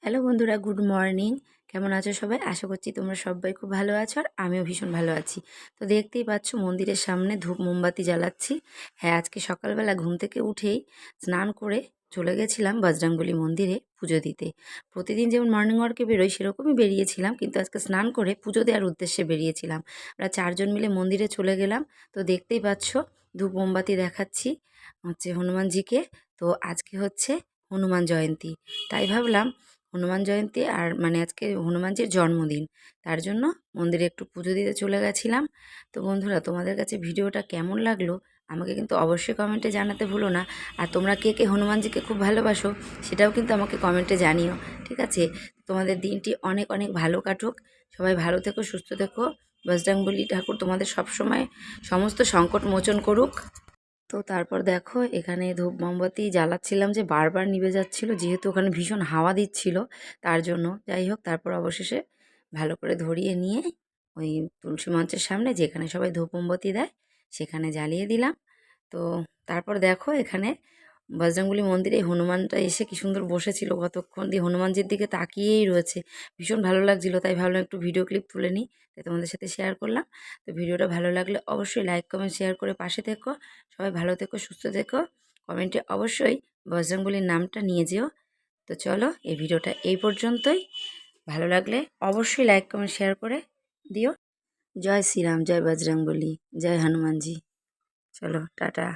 Hello বন্ধুরা, good morning. কেমন আছো সবাই? আশা করছি তোমরা সবাই খুব ভালো আছো আর আমিও ভীষণ ভালো আছি। তো দেখতেই পাচ্ছ মন্দিরের সামনে ধূপ মোমবাতি জ্বালাচ্ছি। হ্যাঁ, আজকে সকালবেলা ঘুম থেকে উঠেই স্নান করে চলে গেছিলাম বজরংবলী মন্দিরে পুজো দিতে। প্রতিদিন যেমন মর্নিং ওয়ার্কে বেরোই সেরকমই বেরিয়েছিলাম, কিন্তু আজকে স্নান করে পুজো দেওয়ার উদ্দেশ্যে বেরিয়েছিলাম। আমরা 4 জন মিলে মন্দিরে চলে গেলাম। তো দেখতেই পাচ্ছ ধূপ মোমবাতি দেখাচ্ছি হনুমানজিকে। তো আজকে হচ্ছে হনুমান জয়ন্তী, তাই ভাবলাম হনুমান জয়ন্তী আর মানে আজকে হনুমানজির জন্মদিন, তার জন্য মন্দিরে একটু পুজো দিতে চলে গেছিলাম। তো বন্ধুরা, তোমাদের কাছে ভিডিওটা কেমন লাগলো আমাকে কিন্তু অবশ্যই কমেন্টে জানাতে ভুলো না। আর তোমরা কে কে হনুমানজিকে খুব ভালোবাসো সেটাও কিন্তু আমাকে কমেন্টে জানিও, ঠিক আছে? তোমাদের দিনটি অনেক অনেক ভালো কাটুক। সবাই ভালো থেকো, সুস্থ থেকো। বজরংবলী ঠাকুর তোমাদের সবসময় সমস্ত সংকট মোচন করুক। তো তারপর দেখো এখানে ধূপ মোমবাতি জ্বালাচ্ছিলাম যে বারবার নিভে যাচ্ছিল, যেহেতু ওখানে ভীষণ হাওয়া দিচ্ছিল তার জন্য। যাই হোক, তারপর অবশেষে ভালো করে ধরিয়ে নিয়ে ওই তুলসী মঞ্চের সামনে যেখানে সবাই ধূপ মোমবাতি দেয় সেখানে জ্বালিয়ে দিলাম। তো তারপর দেখো এখানে বজরংবলী মন্দিরে হনুমানটা এসে কি সুন্দর বসেছিল, কতক্ষণ দিয়ে হনুমানজির দিকে তাকিয়েই রয়েছে। ভীষণ ভালো লাগছিল, তাই ভাবলাম একটু ভিডিও ক্লিপ তুলে নিই, তাই তোমাদের সাথে শেয়ার করলাম। তো ভিডিওটা ভালো লাগলে অবশ্যই লাইক কমেন্ট শেয়ার করে পাশে থেকো। সবাই ভালো থেকো, সুস্থ থেকো। কমেন্টে অবশ্যই বজরংবলীর নামটা নিয়ে যেও। তো চলো, এই ভিডিওটা এই পর্যন্তই। ভালো লাগলে অবশ্যই লাইক কমেন্ট শেয়ার করে দিও। জয় শ্রীরাম, জয় বজরংবলী, জয় হনুমানজি। চলো, টাটা।